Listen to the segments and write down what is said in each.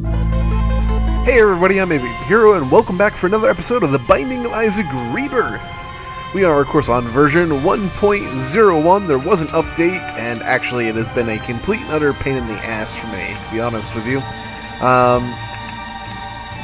Hey everybody, I'm Hero, and welcome back for another episode of The Binding of Isaac Rebirth. We are, of course, on version 1.01. There was an update, and actually it has been a complete and utter pain in the ass for me, to be honest with you.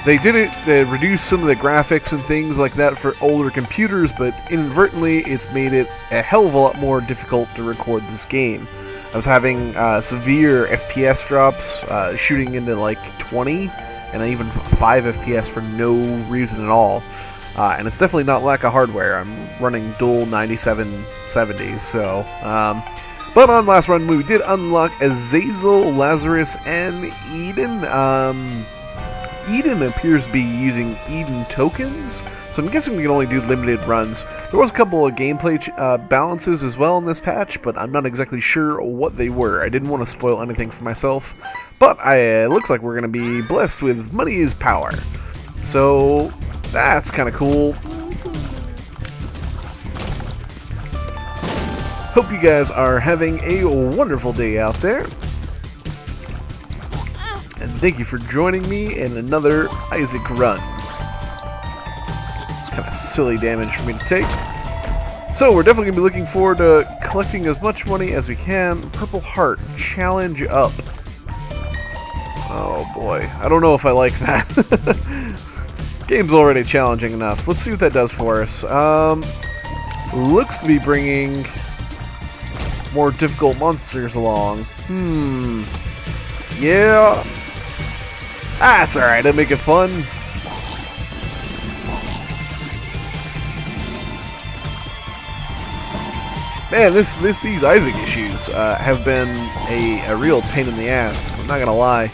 They did it to reduce some of the graphics and things like that for older computers, but inadvertently it's made it a hell of a lot more difficult to record this game. I was having severe FPS drops, shooting into like 20, and even 5 FPS for no reason at all. And it's definitely not lack of hardware. I'm running dual 9770s, so... but on last run, we did unlock Azazel, Lazarus, and Eden. Eden appears to be using Eden tokens, so I'm guessing we can only do limited runs. There was a couple of gameplay balances as well in this patch, but I'm not exactly sure what they were. I didn't want to spoil anything for myself, but it looks like we're going to be blessed with money is power. So that's kind of cool. Hope you guys are having a wonderful day out there. And thank you for joining me in another Isaac run. It's kind of silly damage for me to take. So we're definitely going to be looking forward to collecting as much money as we can. Purple Heart, challenge up. Oh boy, I don't know if I like that. Game's already challenging enough. Let's see what that does for us. Looks to be bringing more difficult monsters along. Yeah. That's alright, that'll make it fun. Man, these Isaac issues have been a real pain in the ass. I'm not gonna lie.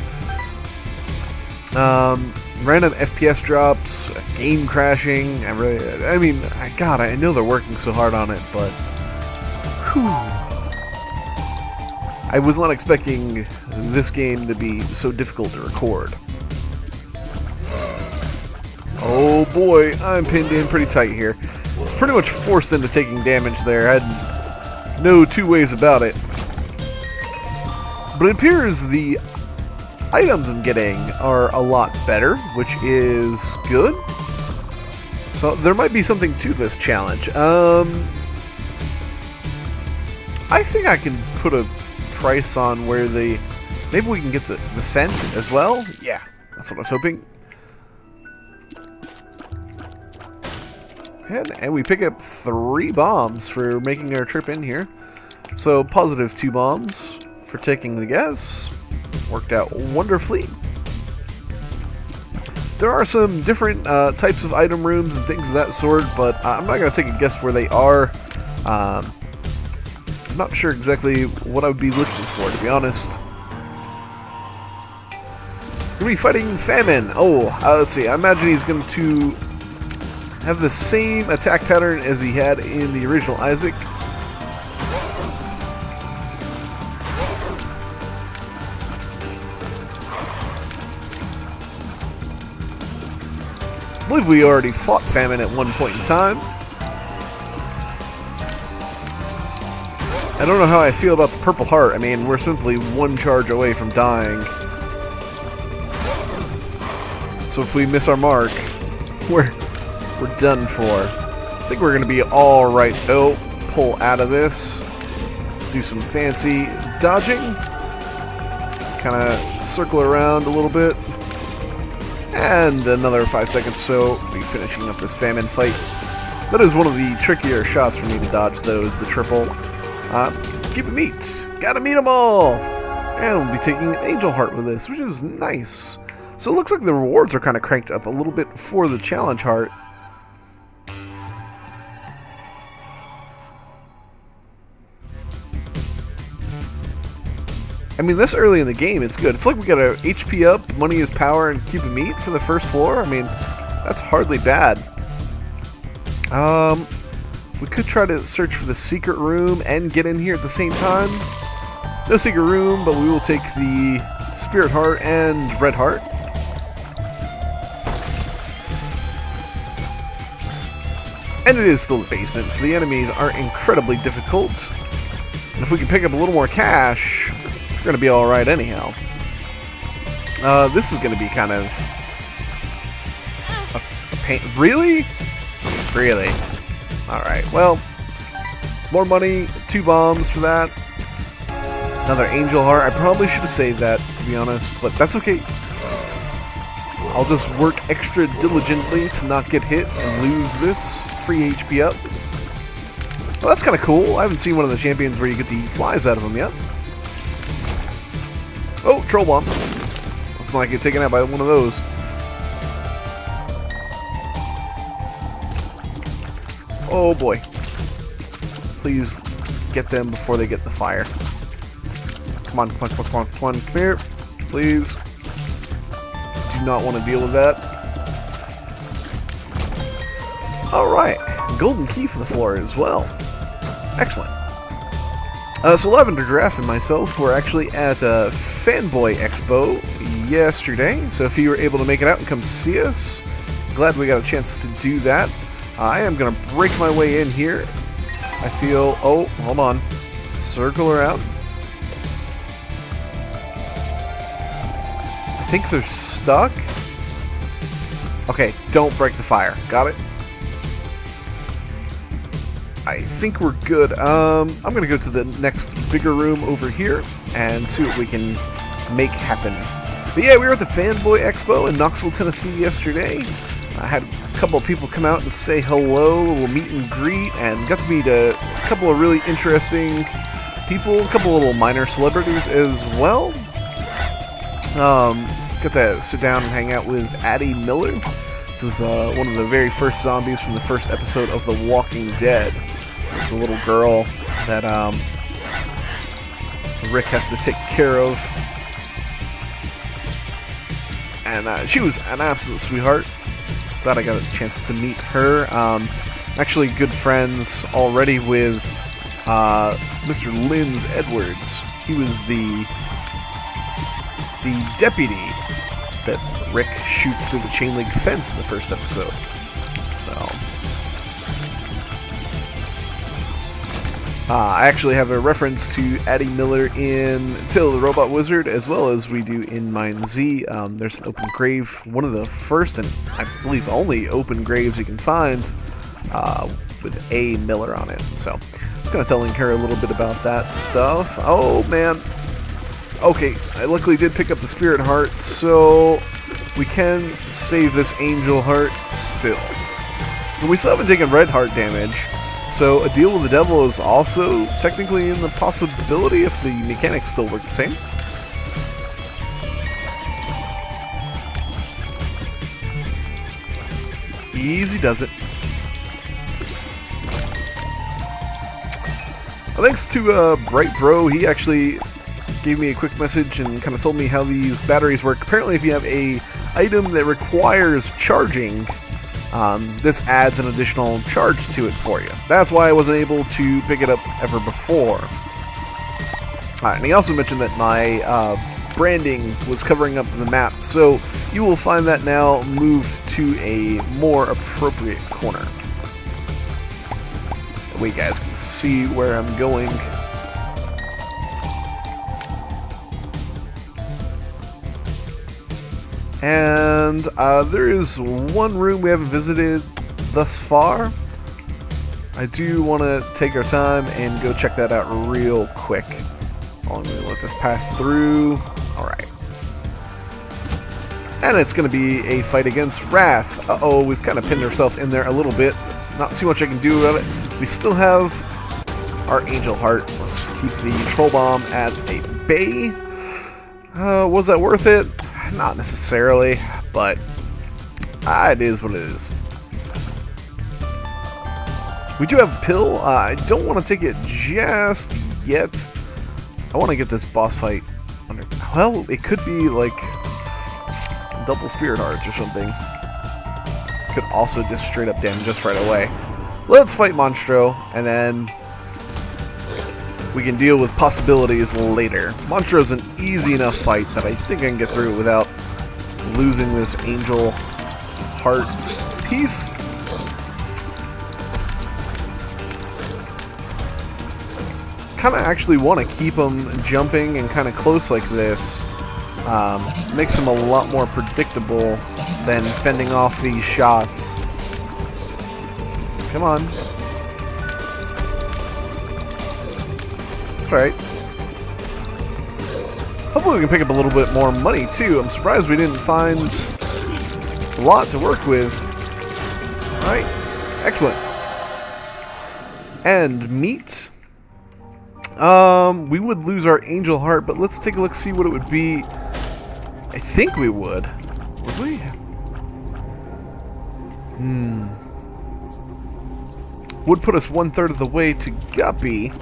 Random FPS drops, game crashing. I know they're working so hard on it, but whew. I was not expecting this game to be so difficult to record. Oh boy, I'm pinned in pretty tight here. I was pretty much forced into taking damage there. I had no two ways about it. But it appears the items I'm getting are a lot better, which is good. So there might be something to this challenge. I think I can put a price on where maybe we can get the scent as well. Yeah, that's what I was hoping. And we pick up 3 bombs for making our trip in here. So positive 2 bombs for taking the guess. Worked out wonderfully. There are some different types of item rooms and things of that sort, but I'm not going to take a guess where they are. I'm not sure exactly what I would be looking for, to be honest. We're going to be fighting Famine. Let's see. I imagine he's going to have the same attack pattern as he had in the original Isaac. I believe we already fought Famine at one point in time. I don't know how I feel about the Purple Heart. I mean, we're simply 1 charge away from dying. So if we miss our mark, we're done for. I think we're going to be alright. Oh, pull out of this. Let's do some fancy dodging. Kind of circle around a little bit. And another 5 seconds, so we'll be finishing up this Famine fight. That is one of the trickier shots for me to dodge, though, is the triple. Keep it meat. Gotta meet them all. And we'll be taking an Angel Heart with this, which is nice. So it looks like the rewards are kind of cranked up a little bit for the Challenge Heart. I mean, this early in the game, it's good. It's like we got a HP up, money is power, and keep it meat for the first floor. I mean, that's hardly bad. We could try to search for the secret room and get in here at the same time. No secret room, but we will take the Spirit Heart and Red Heart. And it is still the basement, so the enemies are incredibly difficult. And if we can pick up a little more cash, we're going to be alright anyhow. This is going to be kind of a pain. Really? Really? Alright, well, more money, 2 bombs for that. Another angel heart. I probably should have saved that, to be honest, but that's okay. I'll just work extra diligently to not get hit and lose this free HP up. Well, that's kind of cool. I haven't seen one of the champions where you get the flies out of them yet. Oh, troll bomb. Looks like I get taken out by one of those. Oh boy. Please get them before they get the fire. Come on, come on, come on, come on, come on. Come here. Please. Do not want to deal with that. Alright. Golden key for the floor as well. Excellent. So Lavender Giraffe and myself were actually at Fanboy Expo yesterday. So if you were able to make it out and come see us, glad we got a chance to do that. I am going to break my way in here. I feel... Oh, hold on. Circle around. I think they're stuck. Okay, don't break the fire. Got it? I think we're good. I'm going to go to the next bigger room over here and see what we can make happen. But yeah, we were at the Fanboy Expo in Knoxville, Tennessee yesterday. I had a couple of people come out and say hello, a little meet and greet, and got to meet a couple of really interesting people, a couple of little minor celebrities as well. Got to sit down and hang out with Addie Miller. This is one of the very first zombies from the first episode of The Walking Dead. There's a little girl that Rick has to take care of. And she was an absolute sweetheart. Glad I got a chance to meet her. Actually good friends already with Mr. Linz Edwards. He was the deputy that Rick shoots through the chain link fence in the first episode. So I actually have a reference to Addie Miller in Tale of the Robot Wizard, as well as we do in Mine Z. There's an open grave, one of the first and I believe only open graves you can find with A. Miller on it. So I'm kind of telling her a little bit about that stuff. Oh man. Okay, I luckily did pick up the Spirit Heart, so we can save this Angel Heart still. And we still haven't taken Red Heart damage, so a deal with the devil is also technically in the possibility if the mechanics still work the same. Easy does it. Thanks to Bright Bro, he actually gave me a quick message and kind of told me how these batteries work. Apparently if you have a item that requires charging, this adds an additional charge to it for you. That's why I wasn't able to pick it up ever before. And he also mentioned that my branding was covering up the map, so you will find that now moved to a more appropriate corner. That way you guys can see where I'm going. And there is one room we haven't visited thus far. I do want to take our time and go check that out real quick. I'm going to let this pass through. Alright. And it's going to be a fight against Wrath. Uh-oh, we've kind of pinned ourselves in there a little bit. Not too much I can do about it. We still have our Angel Heart. Let's keep the Troll Bomb at a bay. Was that worth it? Not necessarily, but it is what it is. We do have a pill. I don't want to take it just yet. I want to get this boss fight under... Well, it could be like double Spirit Hearts or something. Could also just straight up damage us right away. Let's fight Monstro, and then we can deal with possibilities later. Monstro's an easy enough fight that I think I can get through without losing this Angel Heart piece. Kind of actually want to keep them jumping and kind of close like this Makes him a lot more predictable than fending off these shots. Come on. That's right. Hopefully we can pick up a little bit more money, too. I'm surprised we didn't find a lot to work with. Alright. Excellent. And meat. We would lose our angel heart, but let's take a look, see what it would be. I think we would. Would we? Would put us 1/3 of the way to Guppy.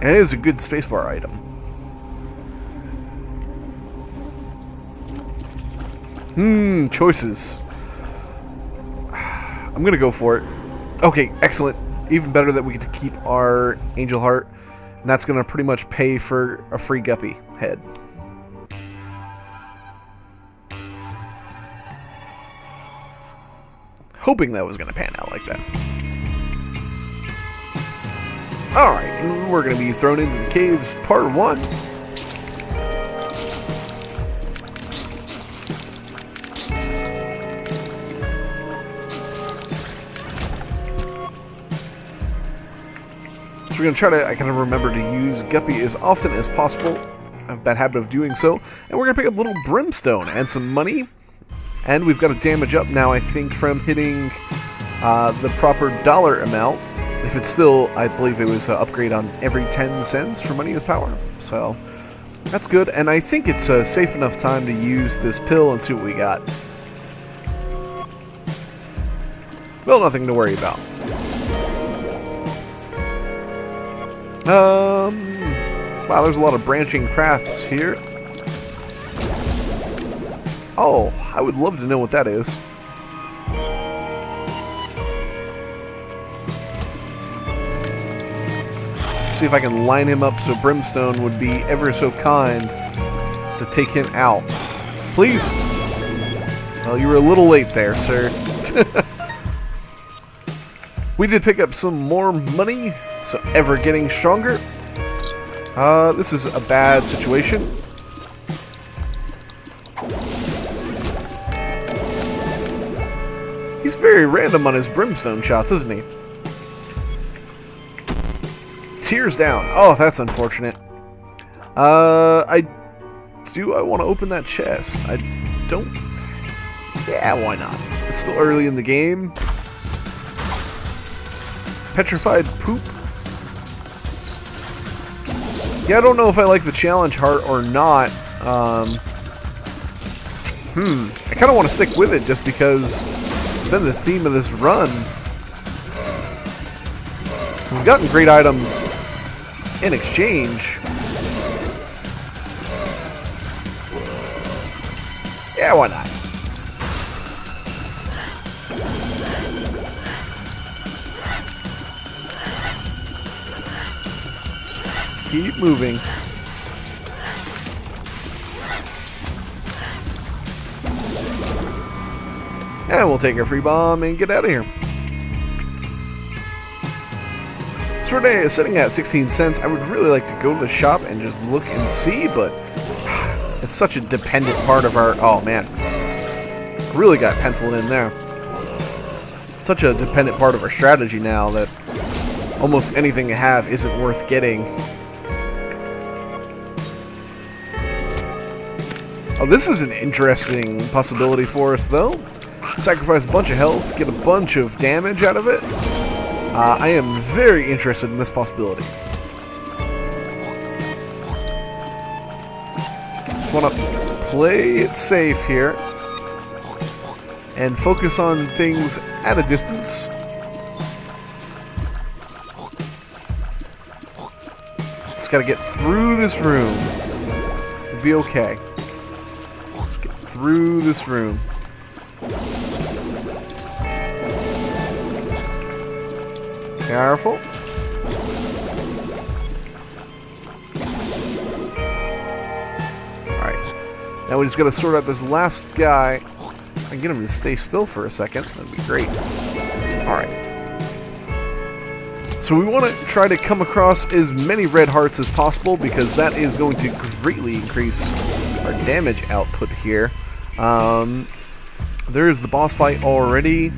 And it is a good spacebar item. Choices. I'm gonna go for it. Okay, excellent. Even better that we get to keep our angel heart. And that's gonna pretty much pay for a free Guppy head. Hoping that was gonna pan out like that. Alright, and we're gonna be thrown into the caves, part 1. So we're going to try to, I kind of remember to use Guppy as often as possible. I have a bad habit of doing so. And we're going to pick up a little brimstone and some money. And we've got a damage up now, I think, from hitting the proper dollar amount. If it's still, I believe it was an upgrade on every 10 cents for money is power. So that's good. And I think it's a safe enough time to use this pill and see what we got. Well, nothing to worry about. Wow, there's a lot of branching paths here. Oh, I would love to know what that is. See if I can line him up so Brimstone would be ever so kind as to take him out. Please? Well, you were a little late there, sir. We did pick up some more money. So ever getting stronger. This is a bad situation. He's very random on his brimstone shots, isn't he? Tears down. Oh, that's unfortunate. I want to open that chest. I don't. Yeah, why not? It's still early in the game. Petrified poop. Yeah, I don't know if I like the challenge heart or not. I kind of want to stick with it just because it's been the theme of this run. We've gotten great items in exchange. Yeah, why not? Keep moving. And we'll take our free bomb and get out of here. So today is sitting at 16 cents. I would really like to go to the shop and just look and see, but it's such a dependent part of our... Oh, man. Really got penciled in there. Such a dependent part of our strategy now that almost anything you have isn't worth getting. Oh, this is an interesting possibility for us, though. Sacrifice a bunch of health, get a bunch of damage out of it. I am very interested in this possibility. Just want to play it safe here and focus on things at a distance. Just gotta get through this room. It'll be okay. Just get through this room. Careful. Alright. Now we just gotta sort out this last guy. I can get him to stay still for a second. That'd be great. Alright. So we want to try to come across as many red hearts as possible because that is going to greatly increase our damage output here. There's the boss fight already.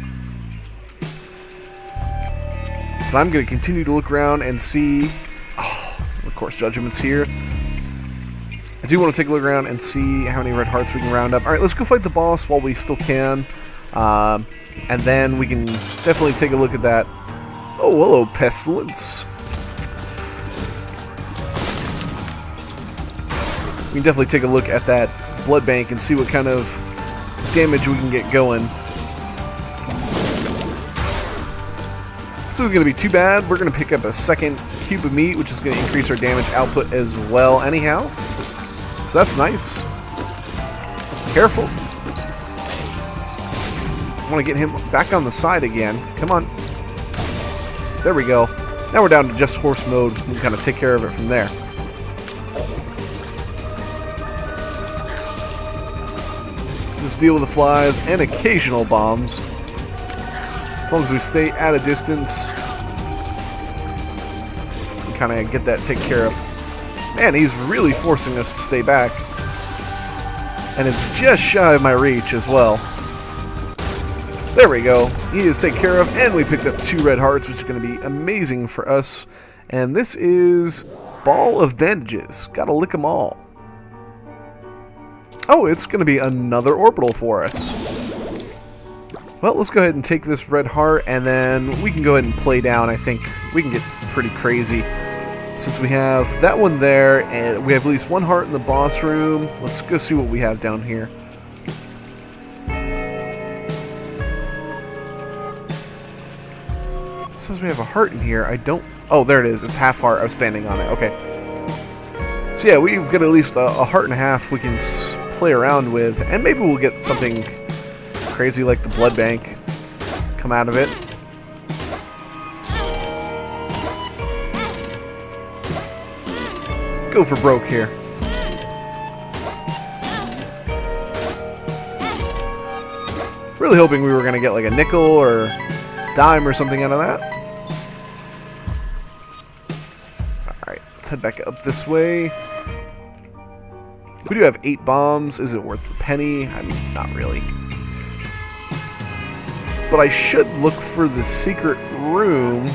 But I'm going to continue to look around and see... Oh, of course, Judgment's here. I do want to take a look around and see how many red hearts we can round up. Alright, let's go fight the boss while we still can. And then we can definitely take a look at that. Oh, hello, Pestilence. We can definitely take a look at that blood bank and see what kind of damage we can get going. This isn't going to be too bad. We're going to pick up a second cube of meat, which is going to increase our damage output as well anyhow. So that's nice. Careful. I want to get him back on the side again. Come on. There we go. Now we're down to just horse mode. We can kind of take care of it from there. Just deal with the flies and occasional bombs. As long as we stay at a distance, we kind of get that taken care of. Man, he's really forcing us to stay back. And it's just shy of my reach as well. There we go. He is taken care of, and we picked up 2 red hearts, which is going to be amazing for us. And this is Ball of Bandages. Gotta lick them all. Oh, it's going to be another orbital for us. Well, let's go ahead and take this red heart, and then we can go ahead and play down. I think we can get pretty crazy. Since we have that one there, and we have at least 1 heart in the boss room. Let's go see what we have down here. It says we have a heart in here. I don't... Oh, there it is. It's half heart. I was standing on it. Okay. So yeah, we've got at least a heart and a half we can play around with, and maybe we'll get something crazy like the blood bank come out of it. Go for broke here. Really hoping we were going to get like a nickel or dime or something out of that. Alright, let's head back up this way. We do have 8 bombs. Is it worth a penny? I mean, not really. But I should look for the secret room.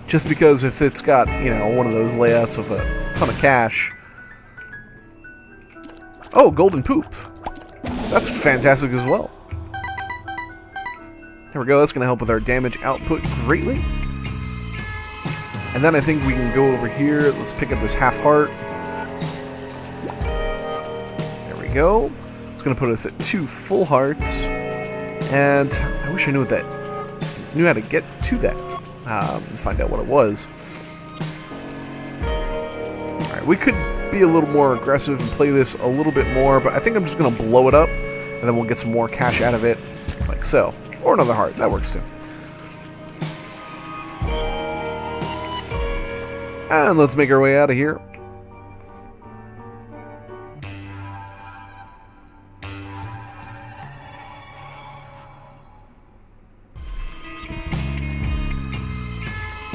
Just because if it's got, you know, one of those layouts with a ton of cash. Oh, golden poop. That's fantastic as well. There we go. That's going to help with our damage output greatly. And then I think we can go over here. Let's pick up this half heart. There we go. It's going to put us at 2 full hearts. And I wish I knew how to get to that. And find out what it was. Alright, we could be a little more aggressive and play this a little bit more, but I think I'm just going to blow it up, and then we'll get some more cash out of it, like so. Or another heart, that works too. And let's make our way out of here.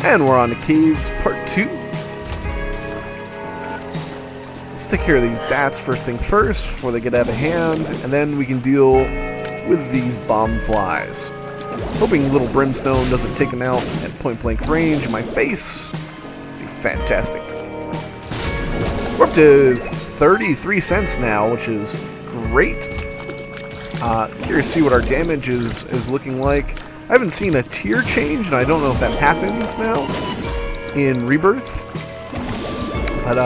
And we're on to Caves Part 2. Let's take care of these bats first thing first, before they get out of hand, and then we can deal with these bomb flies. Hoping little Brimstone doesn't take them out at point-blank range in my face. Be fantastic. We're up to 33 cents now, which is great. Curious to see what our damage is looking like. I haven't seen a tier change, and I don't know if that happens now in Rebirth. But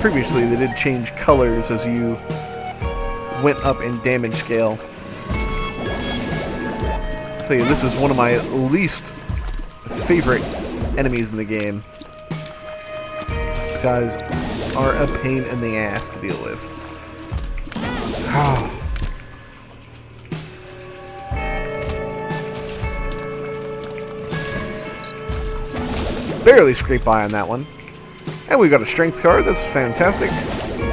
previously they did change colors as you went up in damage scale. I'll tell you, this is one of my least favorite enemies in the game. These guys are a pain in the ass to deal with. Barely scrape by on that one. And we've got a strength card. That's fantastic.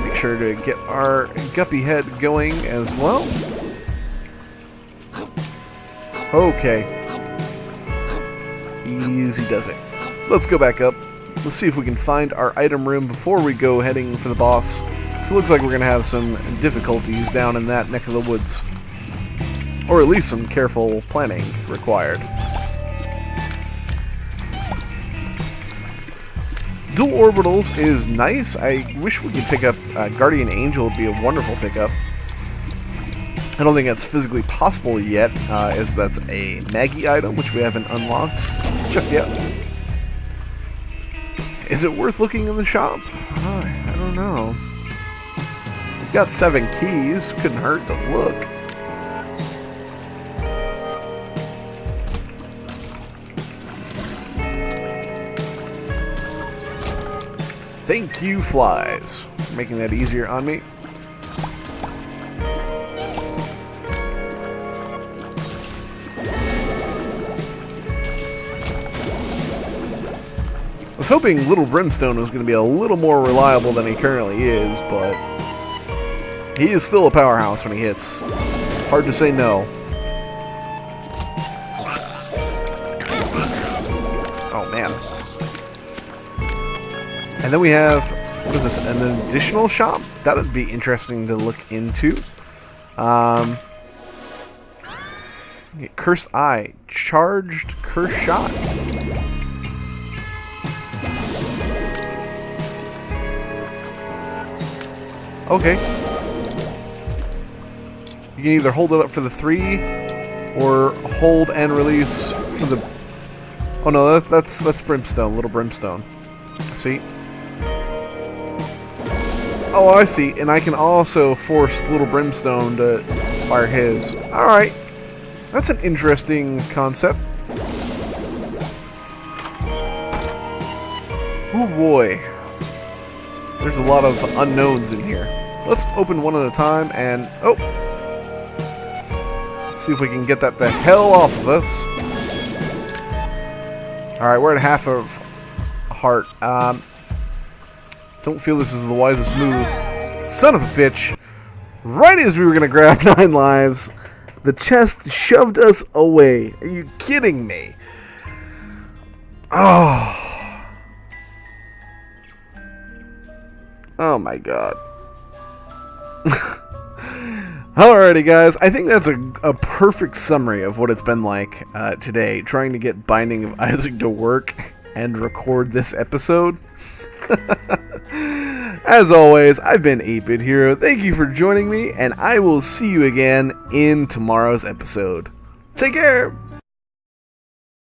Make sure to get our guppy head going as well. Okay. Easy does it. Let's go back up. let's see if we can find our item room before we go heading for the boss. So it looks like we're going to have some difficulties down in that neck of the woods. Or at least some careful planning required. Dual orbitals is nice. I wish we could pick up Guardian Angel. Would be a wonderful pickup. I don't think that's physically possible yet, as that's a Maggie item, which we haven't unlocked just yet. Is it worth looking in the shop? I don't know. We've got 7 keys. Couldn't hurt to look. Thank you, flies, for making that easier on me. I was hoping Little Brimstone was going to be a little more reliable than he currently is, but he is still a powerhouse when he hits. Hard to say no. Oh, man. And then we have, what is this, an additional shop? That would be interesting to look into. Cursed Eye. Charged Cursed Shot. Okay. You can either hold it up for the 3, or hold and release for the... Oh no, that's Brimstone, Little Brimstone. See? Oh, I see. And I can also force Little Brimstone to fire his. Alright. That's an interesting concept. Oh boy. There's a lot of unknowns in here. Let's open one at a time and... Oh! See if we can get that the hell off of us. Alright, we're at half of a heart. Don't feel this is the wisest move. Son of a bitch. Right as we were going to grab 9 lives, the chest shoved us away. Are you kidding me? Oh. Oh my god. Alrighty guys, I think that's a perfect summary of what it's been like today, trying to get Binding of Isaac to work and record this episode. As always, I've been 8-Bit Hero. Thank you for joining me, and I will see you again in tomorrow's episode. Take care!